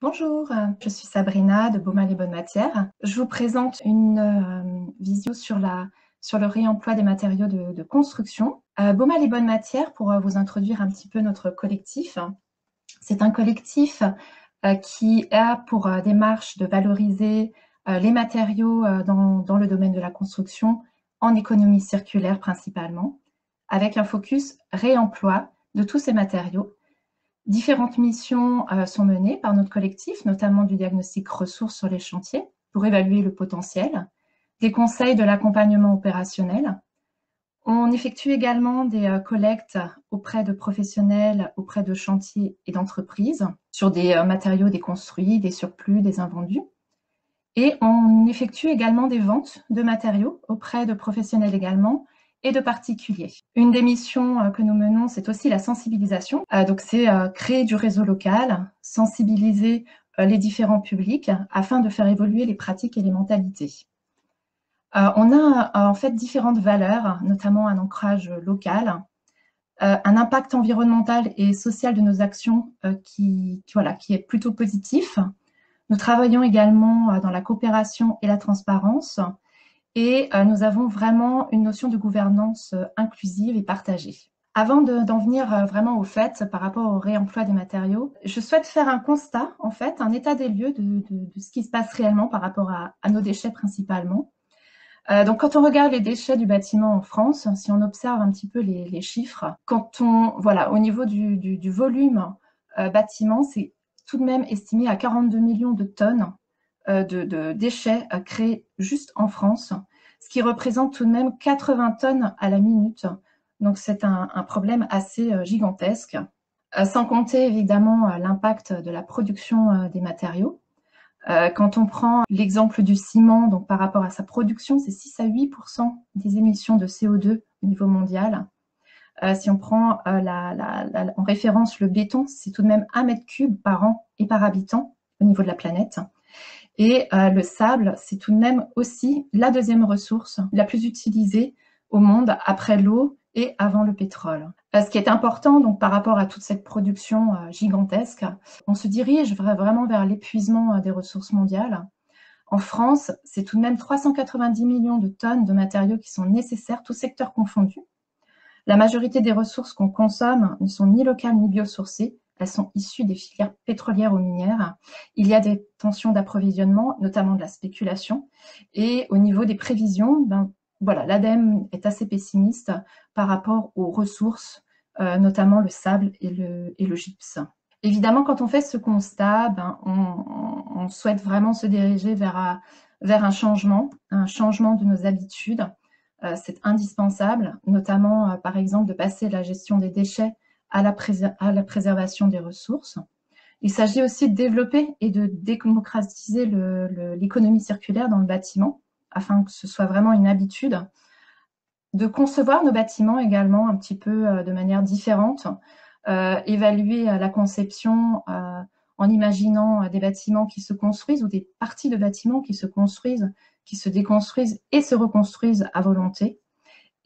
Bonjour, je suis Sabrina de Baumal et Bonnes Matières. Je vous présente une visio sur le réemploi des matériaux de construction. Baumal et Bonnes Matières, pour vous introduire un petit peu notre collectif, c'est un collectif qui a pour démarche de valoriser les matériaux dans le domaine de la construction en économie circulaire principalement, avec un focus réemploi de tous ces matériaux. Différentes missions sont menées par notre collectif, notamment du diagnostic ressources sur les chantiers pour évaluer le potentiel, des conseils de l'accompagnement opérationnel. On effectue également des collectes auprès de professionnels, auprès de chantiers et d'entreprises sur des matériaux déconstruits, des surplus, des invendus. Et on effectue également des ventes de matériaux auprès de professionnels également et de particuliers. Une des missions que nous menons, c'est aussi la sensibilisation. Donc c'est créer du réseau local, sensibiliser les différents publics afin de faire évoluer les pratiques et les mentalités. On a en fait différentes valeurs, notamment un ancrage local, un impact environnemental et social de nos actions qui est plutôt positif. Nous travaillons également dans la coopération et la transparence et nous avons vraiment une notion de gouvernance inclusive et partagée. Avant d'en venir vraiment au fait par rapport au réemploi des matériaux, je souhaite faire un constat, en fait, un état des lieux de ce qui se passe réellement par rapport à nos déchets principalement. Donc, quand on regarde les déchets du bâtiment en France, si on observe un petit peu les chiffres, au niveau du volume bâtiment, c'est tout de même estimé à 42 millions de tonnes de déchets créés juste en France, ce qui représente tout de même 80 tonnes à la minute. Donc, c'est un problème assez gigantesque. Sans compter évidemment l'impact de la production des matériaux. Quand on prend l'exemple du ciment, donc par rapport à sa production, c'est 6 à 8% des émissions de CO2 au niveau mondial. Si on prend en référence le béton, c'est tout de même 1 mètre cube par an et par habitant au niveau de la planète. Et le sable, c'est tout de même aussi la deuxième ressource la plus utilisée au monde après l'eau et avant le pétrole. Ce qui est important, donc par rapport à toute cette production gigantesque, on se dirige vraiment vers l'épuisement des ressources mondiales. En France, c'est tout de même 390 millions de tonnes de matériaux qui sont nécessaires, tous secteurs confondus. La majorité des ressources qu'on consomme ne sont ni locales ni biosourcées. Elles sont issues des filières pétrolières ou minières. Il y a des tensions d'approvisionnement, notamment de la spéculation. Et au niveau des prévisions, l'ADEME est assez pessimiste par rapport aux ressources, notamment le sable et le gypse. Évidemment, quand on fait ce constat, on souhaite vraiment se diriger vers un changement de nos habitudes. C'est indispensable, notamment par exemple de passer de la gestion des déchets à la préservation des ressources. Il s'agit aussi de développer et de démocratiser l'économie circulaire dans le bâtiment, afin que ce soit vraiment une habitude, de concevoir nos bâtiments également un petit peu de manière différente, évaluer la conception en imaginant des bâtiments qui se construisent ou des parties de bâtiments qui se construisent, qui se déconstruisent et se reconstruisent à volonté.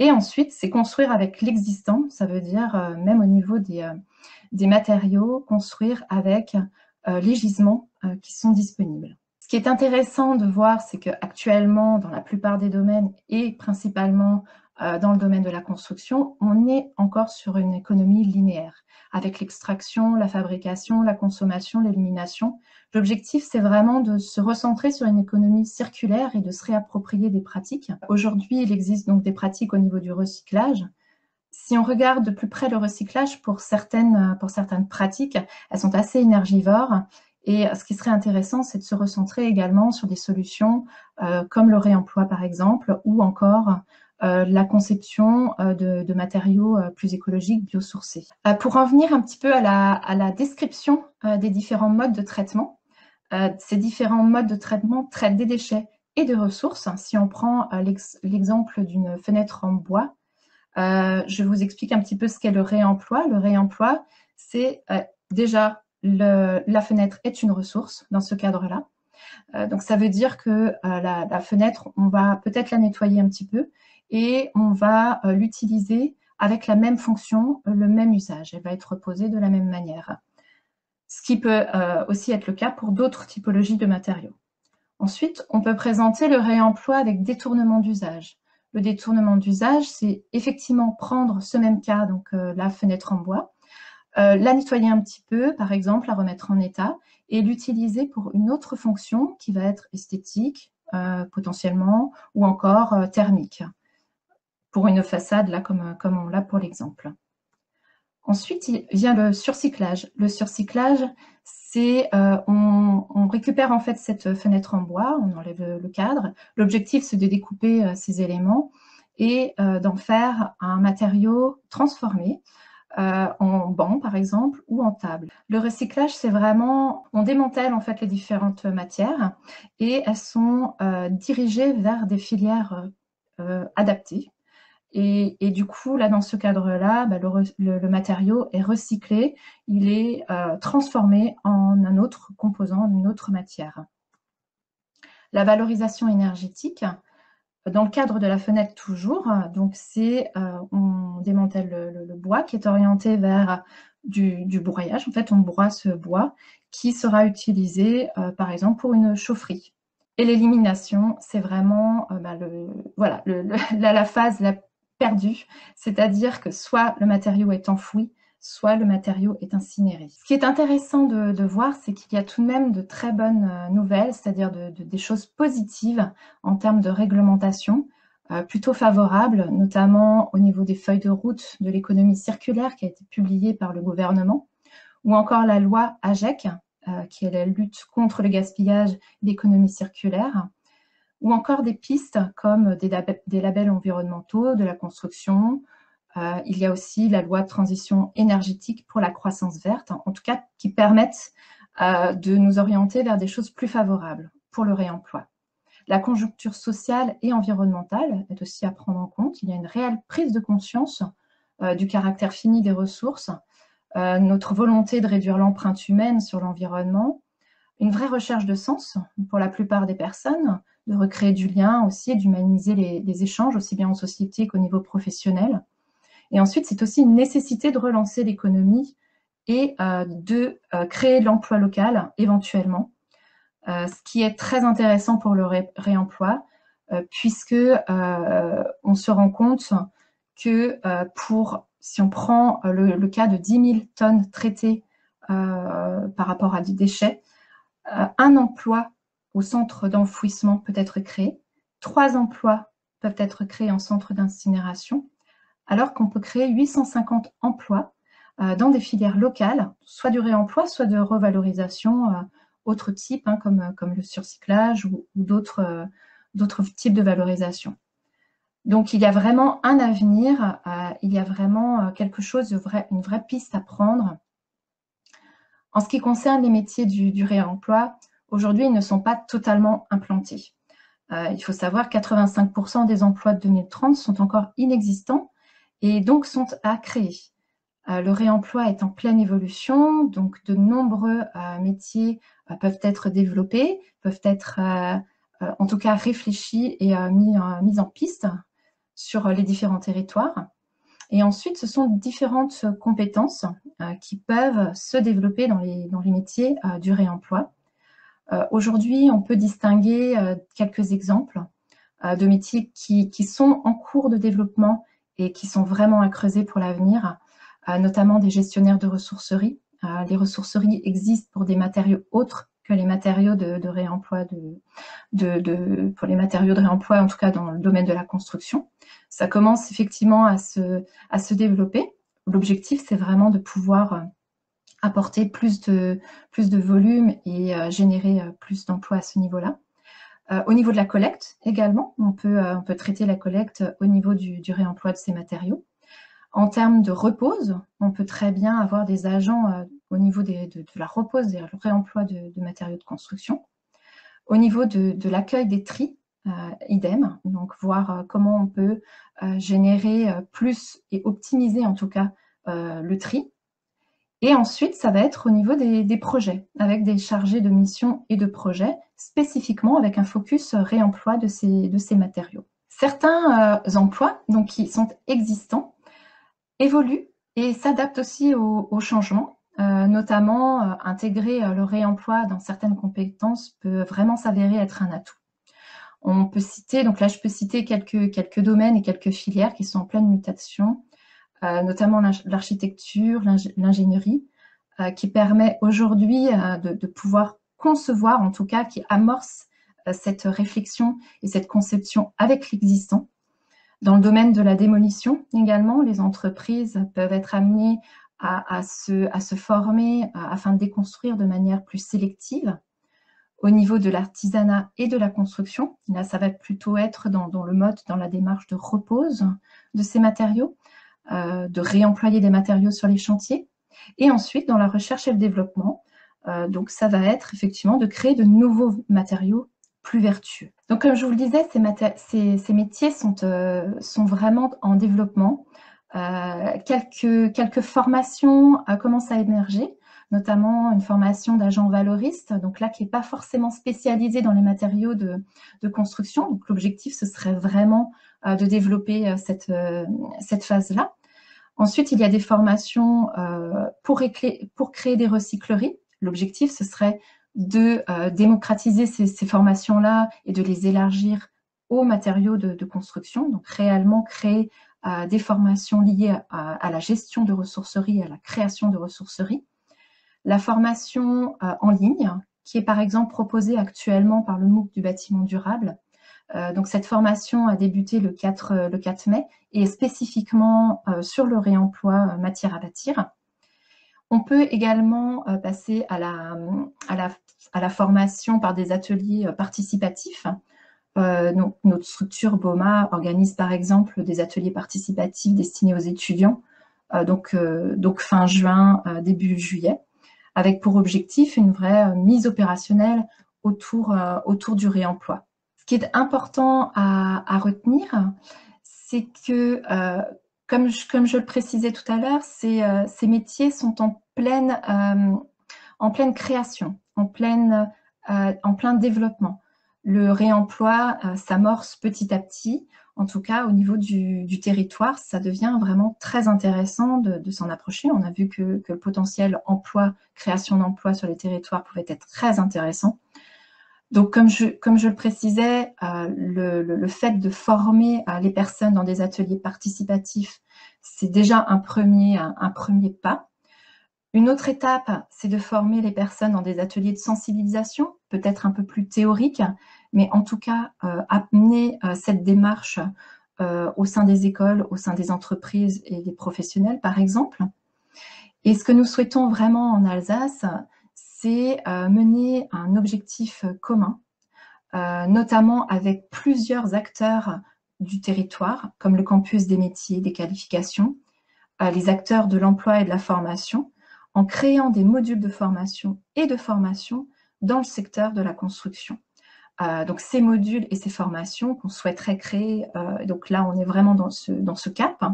Et ensuite, c'est construire avec l'existant, ça veut dire même au niveau des matériaux, construire avec les gisements qui sont disponibles. Ce qui est intéressant de voir, c'est qu'actuellement, dans la plupart des domaines et principalement dans le domaine de la construction, on est encore sur une économie linéaire, avec l'extraction, la fabrication, la consommation, l'élimination. L'objectif, c'est vraiment de se recentrer sur une économie circulaire et de se réapproprier des pratiques. Aujourd'hui, il existe donc des pratiques au niveau du recyclage. Si on regarde de plus près le recyclage, pour certaines pratiques, elles sont assez énergivores. Et ce qui serait intéressant, c'est de se recentrer également sur des solutions comme le réemploi, par exemple, ou encore la conception de matériaux plus écologiques, biosourcés. Pour en venir un petit peu à la description des différents modes de traitement, ces différents modes de traitement traitent des déchets et des ressources. Si on prend l'exemple d'une fenêtre en bois, je vous explique un petit peu ce qu'est le réemploi. Le réemploi, c'est déjà la fenêtre est une ressource dans ce cadre-là. Donc ça veut dire que la fenêtre, on va peut-être la nettoyer un petit peu et on va l'utiliser avec la même fonction, le même usage. Elle va être posée de la même manière. ce qui peut aussi être le cas pour d'autres typologies de matériaux. Ensuite, on peut présenter le réemploi avec détournement d'usage. Le détournement d'usage, c'est effectivement prendre ce même cas, donc la fenêtre en bois, la nettoyer un petit peu, par exemple, la remettre en état, et l'utiliser pour une autre fonction qui va être esthétique, potentiellement, ou encore thermique, pour une façade, là, comme on l'a pour l'exemple. Ensuite, il vient le surcyclage. Le surcyclage, c'est on récupère en fait cette fenêtre en bois, on enlève le cadre. L'objectif, c'est de découper ces éléments et d'en faire un matériau transformé en banc, par exemple, ou en table. Le recyclage, c'est vraiment, on démantèle en fait les différentes matières et elles sont dirigées vers des filières adaptées. Et du coup, là, dans ce cadre-là, le matériau est recyclé, il est transformé en un autre composant, une autre matière. La valorisation énergétique, dans le cadre de la fenêtre toujours, donc c'est, on démantèle le bois qui est orienté vers du broyage. En fait, on broie ce bois qui sera utilisé, par exemple, pour une chaufferie. Et l'élimination, c'est vraiment la phase la perdue, c'est-à-dire que soit le matériau est enfoui, soit le matériau est incinéré. Ce qui est intéressant de voir, c'est qu'il y a tout de même de très bonnes nouvelles, c'est-à-dire des choses positives en termes de réglementation, plutôt favorables, notamment au niveau des feuilles de route de l'économie circulaire qui a été publiée par le gouvernement, ou encore la loi AGEC, qui est la lutte contre le gaspillage et l'économie circulaire, ou encore des pistes comme des labels environnementaux, de la construction. Il y a aussi la loi de transition énergétique pour la croissance verte, en tout cas qui permettent de nous orienter vers des choses plus favorables pour le réemploi. La conjoncture sociale et environnementale est aussi à prendre en compte. Il y a une réelle prise de conscience du caractère fini des ressources, notre volonté de réduire l'empreinte humaine sur l'environnement, une vraie recherche de sens pour la plupart des personnes, de recréer du lien aussi et d'humaniser les échanges, aussi bien en société qu'au niveau professionnel. Et ensuite, c'est aussi une nécessité de relancer l'économie et de créer de l'emploi local éventuellement, ce qui est très intéressant pour le réemploi, puisque on se rend compte que si on prend le cas de 10 000 tonnes traitées par rapport à des déchets, un emploi au centre d'enfouissement peut être créé, 3 emplois peuvent être créés en centre d'incinération, alors qu'on peut créer 850 emplois dans des filières locales, soit du réemploi, soit de revalorisation, autres types, comme le surcyclage ou d'autres types de valorisation. Donc, il y a vraiment un avenir, il y a vraiment quelque chose une vraie piste à prendre. En ce qui concerne les métiers du réemploi, aujourd'hui, ils ne sont pas totalement implantés. Il faut savoir que 85% des emplois de 2030 sont encore inexistants et donc sont à créer. Le réemploi est en pleine évolution, donc de nombreux métiers peuvent être développés, peuvent être en tout cas réfléchis et mis en piste sur les différents territoires. Et ensuite, ce sont différentes compétences qui peuvent se développer dans les métiers du réemploi. Aujourd'hui, on peut distinguer quelques exemples de métiers qui sont en cours de développement et qui sont vraiment à creuser pour l'avenir, notamment des gestionnaires de ressourceries. Les ressourceries existent pour des matériaux autres que les matériaux de réemploi, pour les matériaux de réemploi, en tout cas dans le domaine de la construction. Ça commence effectivement à se développer. L'objectif, c'est vraiment de pouvoir apporter plus de volume et générer plus d'emplois à ce niveau-là. Au niveau de la collecte également, on peut traiter la collecte au niveau du réemploi de ces matériaux. En termes de repose, on peut très bien avoir des agents au niveau de la repose et le réemploi de matériaux de construction. Au niveau de l'accueil des tris, idem, donc voir comment on peut générer plus et optimiser en tout cas le tri. Et ensuite, ça va être au niveau des projets, avec des chargés de mission et de projets, spécifiquement avec un focus réemploi de ces matériaux. Certains emplois donc, qui sont existants évoluent et s'adaptent aussi au changement. Notamment, intégrer le réemploi dans certaines compétences peut vraiment s'avérer être un atout. On peut citer, donc là je peux citer quelques domaines et quelques filières qui sont en pleine mutation, notamment l'architecture, l'ingénierie, qui permet aujourd'hui de pouvoir concevoir, en tout cas qui amorce cette réflexion et cette conception avec l'existant. Dans le domaine de la démolition également, les entreprises peuvent être amenées à se former afin de déconstruire de manière plus sélective. Au niveau de l'artisanat et de la construction, là, ça va plutôt être dans le mode, dans la démarche de repose de ces matériaux, de réemployer des matériaux sur les chantiers. Et ensuite, dans la recherche et le développement, donc ça va être effectivement de créer de nouveaux matériaux plus vertueux. Donc, comme je vous le disais, ces métiers sont vraiment en développement. Quelques formations commencent à émerger, notamment une formation d'agent valoriste, donc là qui n'est pas forcément spécialisée dans les matériaux de construction. Donc l'objectif, ce serait vraiment de développer cette phase-là. Ensuite, il y a des formations pour créer des recycleries. L'objectif, ce serait de démocratiser ces formations-là et de les élargir aux matériaux de construction, donc réellement créer des formations liées à la gestion de ressourceries, à la création de ressourceries. La formation en ligne, qui est par exemple proposée actuellement par le MOOC du bâtiment durable. Donc cette formation a débuté le 4 mai et est spécifiquement sur le réemploi matière à bâtir. On peut également passer à la formation par des ateliers participatifs. Donc, notre structure BOMA organise par exemple des ateliers participatifs destinés aux étudiants, donc fin juin, début juillet, avec pour objectif une vraie mise opérationnelle autour du réemploi. Ce qui est important à retenir, c'est que, comme je le précisais tout à l'heure, ces métiers sont en pleine création, en plein développement. Le réemploi s'amorce petit à petit. En tout cas, au niveau du territoire, ça devient vraiment très intéressant de s'en approcher. On a vu que le potentiel emploi, création d'emplois sur les territoires pouvait être très intéressant. Donc, comme je le précisais, le fait de former les personnes dans des ateliers participatifs, c'est déjà un premier pas. Une autre étape, c'est de former les personnes dans des ateliers de sensibilisation, peut-être un peu plus théoriques, mais en tout cas, amener cette démarche au sein des écoles, au sein des entreprises et des professionnels, par exemple. Et ce que nous souhaitons vraiment en Alsace, c'est mener un objectif commun, notamment avec plusieurs acteurs du territoire, comme le campus des métiers, des qualifications, les acteurs de l'emploi et de la formation, en créant des modules de formation et de formation dans le secteur de la construction. Donc ces modules et ces formations qu'on souhaiterait créer, donc là on est vraiment dans ce cap,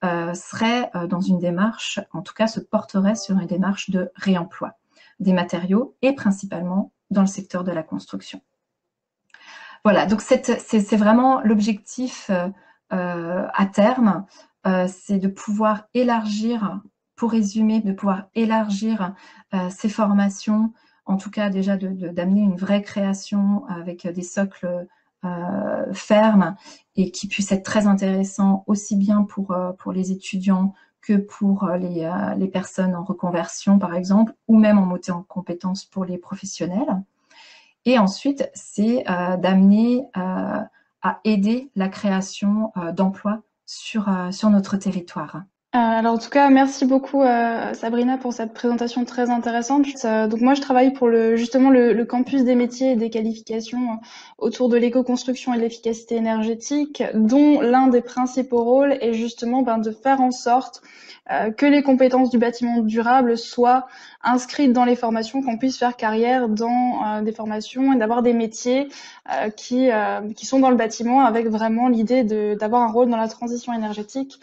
serait dans une démarche, en tout cas se porterait sur une démarche de réemploi des matériaux et principalement dans le secteur de la construction. Voilà, donc c'est vraiment l'objectif à terme, c'est de pouvoir élargir, pour résumer, de pouvoir élargir ces formations, en tout cas déjà d'amener une vraie création avec des socles fermes et qui puissent être très intéressants aussi bien pour les étudiants que pour les personnes en reconversion, par exemple, ou même en montée en compétences pour les professionnels. Et ensuite, c'est d'amener à aider la création d'emplois sur notre territoire. Alors en tout cas, merci beaucoup Sabrina pour cette présentation très intéressante. Donc moi, je travaille pour justement le campus des métiers et des qualifications autour de l'éco-construction et de l'efficacité énergétique, dont l'un des principaux rôles est justement de faire en sorte que les compétences du bâtiment durable soient inscrites dans les formations, qu'on puisse faire carrière dans des formations et d'avoir des métiers qui sont dans le bâtiment avec vraiment l'idée d'avoir un rôle dans la transition énergétique.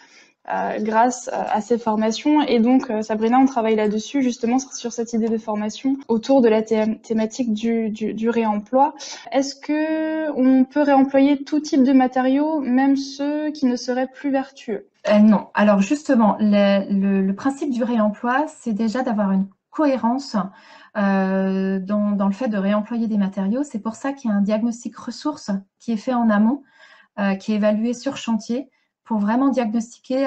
grâce à ces formations. Et donc, Sabrina, on travaille là-dessus, justement, sur cette idée de formation autour de la thématique du réemploi. Est-ce que on peut réemployer tout type de matériaux, même ceux qui ne seraient plus vertueux? Non. Alors justement, le principe du réemploi, c'est déjà d'avoir une cohérence dans le fait de réemployer des matériaux. C'est pour ça qu'il y a un diagnostic ressources qui est fait en amont, qui est évalué sur chantier pour vraiment diagnostiquer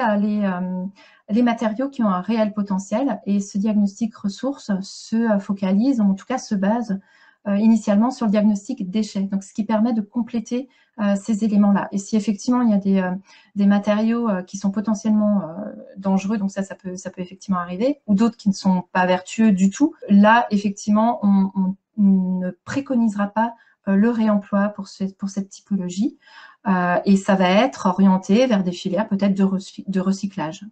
les matériaux qui ont un réel potentiel. Et ce diagnostic ressources se focalise, en tout cas se base initialement sur le diagnostic déchets. Donc, ce qui permet de compléter ces éléments-là. Et si effectivement il y a des matériaux qui sont potentiellement dangereux, donc ça peut effectivement arriver, ou d'autres qui ne sont pas vertueux du tout, là effectivement on ne préconisera pas le réemploi pour cette typologie, et ça va être orienté vers des filières peut-être de recyclage.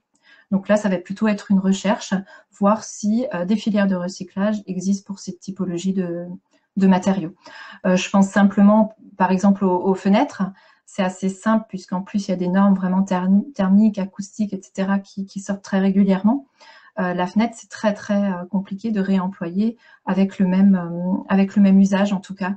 Donc là, ça va plutôt être une recherche, voir si des filières de recyclage existent pour cette typologie de matériaux. Je pense simplement, par exemple, aux fenêtres. C'est assez simple puisqu'en plus, il y a des normes vraiment thermiques, acoustiques, etc. qui sortent très régulièrement. La fenêtre, c'est très, très compliqué de réemployer avec le même usage, en tout cas.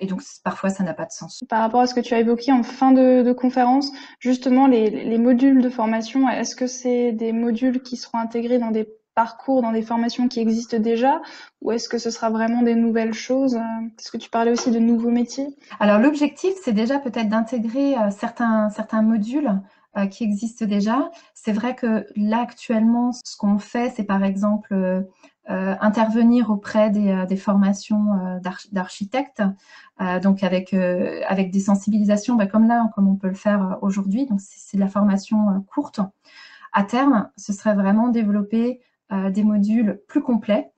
Et donc, parfois, ça n'a pas de sens. Par rapport à ce que tu as évoqué en fin de conférence, justement, les modules de formation, est-ce que c'est des modules qui seront intégrés dans des parcours, dans des formations qui existent déjà, ou est-ce que ce sera vraiment des nouvelles choses? Est-ce que tu parlais aussi de nouveaux métiers? Alors, l'objectif, c'est déjà peut-être d'intégrer certains modules qui existent déjà. C'est vrai que là, actuellement, ce qu'on fait, c'est par exemple intervenir auprès des formations d'architectes, donc avec des sensibilisations, comme on peut le faire aujourd'hui. Donc, c'est de la formation courte. À terme, ce serait vraiment développer des modules plus complets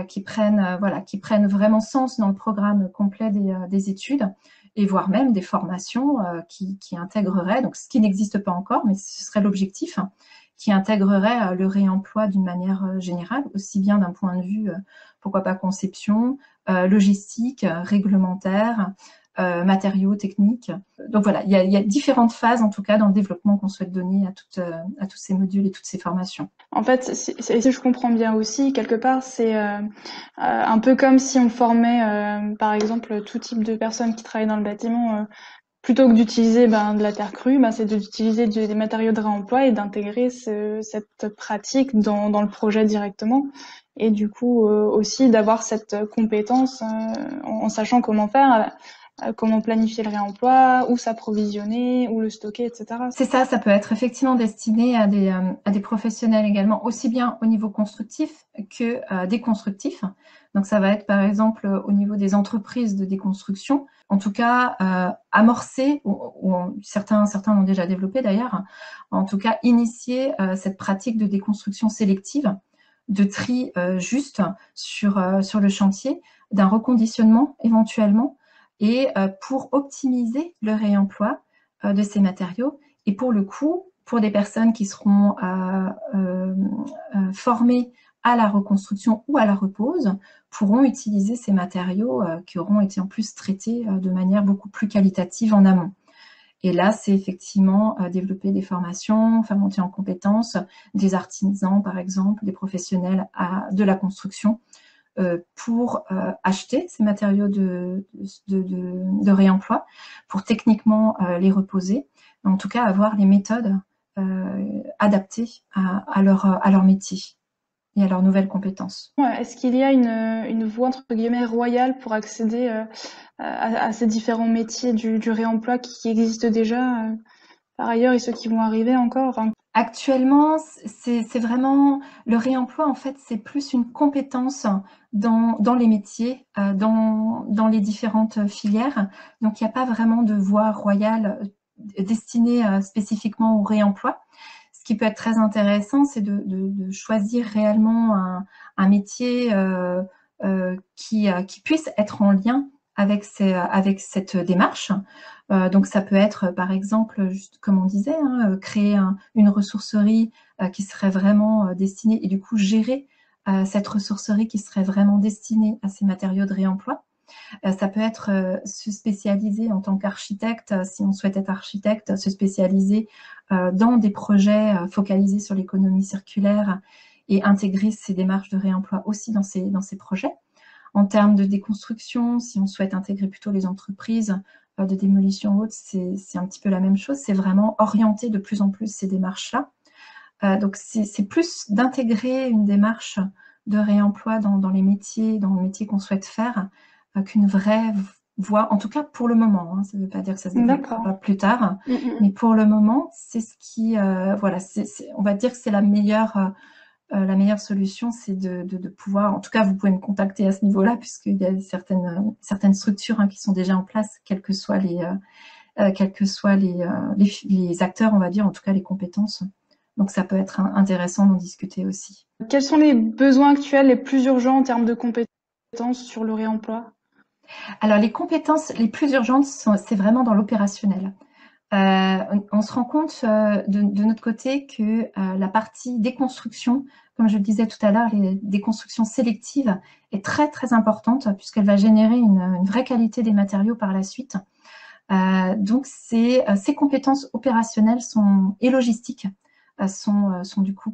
qui prennent vraiment sens dans le programme complet des études, et voire même des formations qui intégreraient, donc ce qui n'existe pas encore, mais ce serait l'objectif, qui intégrerait le réemploi d'une manière générale, aussi bien d'un point de vue, pourquoi pas conception, logistique, réglementaire, matériaux, techniques. Donc voilà, il y a différentes phases en tout cas dans le développement qu'on souhaite donner à tous ces modules et toutes ces formations. En fait, si je comprends bien aussi, quelque part, c'est un peu comme si on formait, par exemple, tout type de personnes qui travaillent dans le bâtiment. Plutôt que d'utiliser de la terre crue, c'est d'utiliser des matériaux de réemploi et d'intégrer cette pratique dans le projet directement. Et du coup, aussi d'avoir cette compétence en sachant comment faire, comment planifier le réemploi, où s'approvisionner, où le stocker, etc. C'est ça, ça peut être effectivement destiné à des professionnels également, aussi bien au niveau constructif que déconstructif. Donc ça va être par exemple au niveau des entreprises de déconstruction, en tout cas amorcer, ou certains l'ont déjà développé d'ailleurs, en tout cas initier cette pratique de déconstruction sélective, de tri juste sur le chantier, d'un reconditionnement éventuellement, et pour optimiser le réemploi de ces matériaux. Et pour le coup, pour des personnes qui seront formées à la reconstruction ou à la repose, pourront utiliser ces matériaux qui auront été en plus traités de manière beaucoup plus qualitative en amont. Et là, c'est effectivement développer des formations, faire monter en compétences des artisans, par exemple, des professionnels de la construction, pour acheter ces matériaux de réemploi, pour techniquement les reposer, en tout cas avoir les méthodes adaptées à leur métier et à leurs nouvelles compétences. Est-ce qu'il y a une voie entre guillemets royale pour accéder à ces différents métiers du réemploi qui existent déjà par ailleurs et ceux qui vont arriver encore? Actuellement, c'est vraiment le réemploi, en fait, c'est plus une compétence dans les métiers, dans les différentes filières. Donc, il n'y a pas vraiment de voie royale destinée spécifiquement au réemploi. Ce qui peut être très intéressant, c'est de choisir réellement un métier qui puisse être en lien avec cette démarche. Donc ça peut être par exemple, juste comme on disait, créer une ressourcerie qui serait vraiment destinée, et du coup gérer cette ressourcerie qui serait vraiment destinée à ces matériaux de réemploi. Ça peut être se spécialiser en tant qu'architecte, si on souhaite être architecte, se spécialiser dans des projets focalisés sur l'économie circulaire et intégrer ces démarches de réemploi aussi dans ces projets. En termes de déconstruction, si on souhaite intégrer plutôt les entreprises de démolition haute, c'est un petit peu la même chose. C'est vraiment orienter de plus en plus ces démarches-là. Donc, c'est plus d'intégrer une démarche de réemploi dans les métiers qu'on souhaite faire, qu'une vraie voie, en tout cas pour le moment. Hein, ça ne veut pas dire que ça se développera plus tard, mais pour le moment, c'est ce qui, voilà, on va dire que c'est la meilleure solution, c'est de pouvoir, en tout cas, vous pouvez me contacter à ce niveau-là, puisqu'il y a certaines structures qui sont déjà en place, quels que soient les acteurs, on va dire, en tout cas les compétences. Donc, ça peut être intéressant d'en discuter aussi. Quels sont les besoins actuels les plus urgents en termes de compétences sur le réemploi? Alors, les compétences les plus urgentes, c'est vraiment dans l'opérationnel. On se rend compte de notre côté que la partie déconstruction, comme je le disais tout à l'heure, les déconstructions sélectives est très, très importante puisqu'elle va générer une vraie qualité des matériaux par la suite. Donc, ces compétences opérationnelles et logistiques sont du coup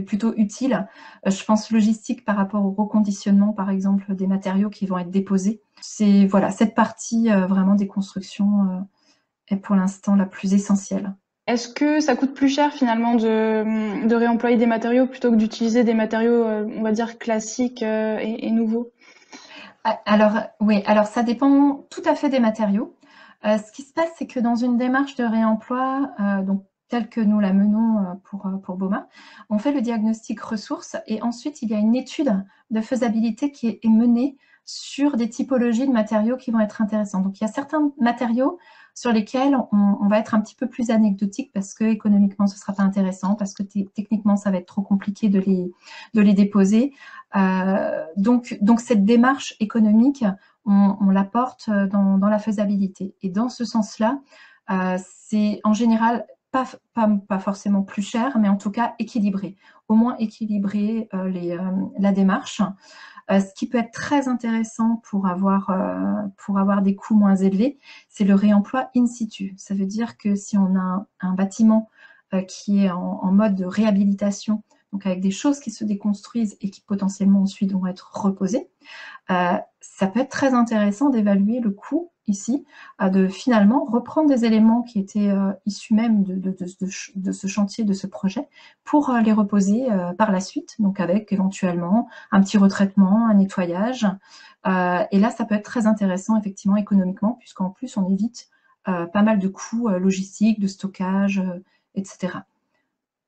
plutôt utiles. Je pense logistique par rapport au reconditionnement, par exemple, des matériaux qui vont être déposés. C'est voilà, cette partie vraiment des constructions est pour l'instant la plus essentielle. Est-ce que ça coûte plus cher finalement de réemployer des matériaux plutôt que d'utiliser des matériaux, on va dire classiques et nouveaux? Alors oui, alors ça dépend tout à fait des matériaux. Ce qui se passe, c'est que dans une démarche de réemploi, donc telle que nous la menons pour BOMA, on fait le diagnostic ressources et ensuite il y a une étude de faisabilité qui est menée sur des typologies de matériaux qui vont être intéressants. Donc il y a certains matériaux sur lesquels on va être un petit peu plus anecdotique parce que économiquement ce sera pas intéressant, parce que techniquement ça va être trop compliqué de les déposer. Donc cette démarche économique, on l'apporte dans la faisabilité. Et dans ce sens-là, c'est en général pas forcément plus cher, mais en tout cas équilibré. Au moins équilibrer la démarche. Ce qui peut être très intéressant pour avoir des coûts moins élevés, c'est le réemploi in situ. Ça veut dire que si on a un bâtiment qui est en mode de réhabilitation, donc avec des choses qui se déconstruisent et qui potentiellement ensuite vont être reposées, ça peut être très intéressant d'évaluer le coût ici, de finalement reprendre des éléments qui étaient issus même de ce chantier, de ce projet, pour les reposer par la suite, donc avec éventuellement un petit retraitement, un nettoyage. Et là, ça peut être très intéressant effectivement économiquement, puisqu'en plus, on évite pas mal de coûts logistiques, de stockage, etc.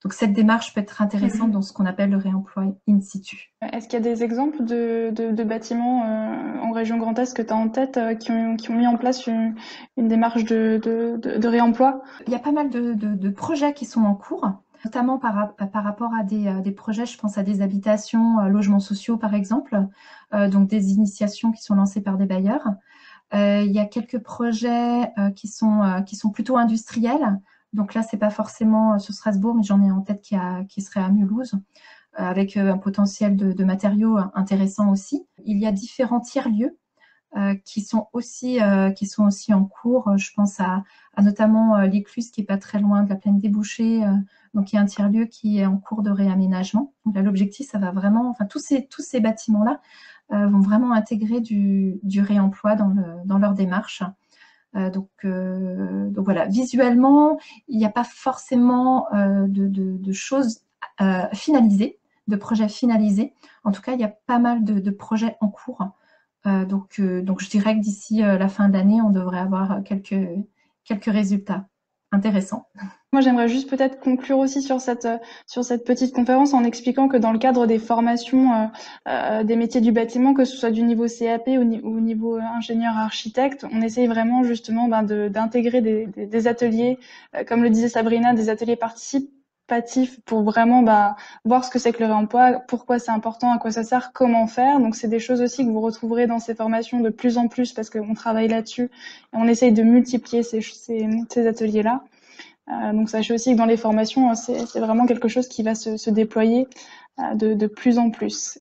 Donc cette démarche peut être intéressante dans ce qu'on appelle le réemploi in situ. Est-ce qu'il y a des exemples de bâtiments en région Grand Est que tu as en tête qui ont mis en place une démarche de réemploi? Il y a pas mal de projets qui sont en cours, notamment par rapport à des projets, je pense à des habitations, logements sociaux par exemple, donc des initiations qui sont lancées par des bailleurs. Il y a quelques projets qui sont plutôt industriels. Donc là, c'est pas forcément sur Strasbourg, mais j'en ai en tête qui serait à Mulhouse, avec un potentiel de matériaux intéressants aussi. Il y a différents tiers-lieux qui sont aussi en cours. Je pense à notamment l'Écluse, qui est pas très loin de la Plaine des Bouchers. Donc il y a un tiers-lieu qui est en cours de réaménagement. Donc là, l'objectif, ça va vraiment, enfin tous ces bâtiments-là vont vraiment intégrer du réemploi dans leur démarche. Donc voilà, visuellement, il n'y a pas forcément de choses finalisées, de projets finalisés. En tout cas, il y a pas mal de projets en cours. Donc je dirais que d'ici la fin d'année, on devrait avoir quelques résultats intéressants. Moi, j'aimerais juste peut-être conclure aussi sur cette petite conférence en expliquant que dans le cadre des formations des métiers du bâtiment, que ce soit du niveau CAP ou niveau ingénieur architecte, on essaye vraiment justement d'intégrer des ateliers, comme le disait Sabrina, des ateliers participatifs pour vraiment voir ce que c'est que le réemploi, pourquoi c'est important, à quoi ça sert, comment faire. Donc c'est des choses aussi que vous retrouverez dans ces formations de plus en plus parce qu'on travaille là-dessus et on essaye de multiplier ces ateliers-là. Donc sachez aussi que dans les formations, c'est vraiment quelque chose qui va se déployer de plus en plus.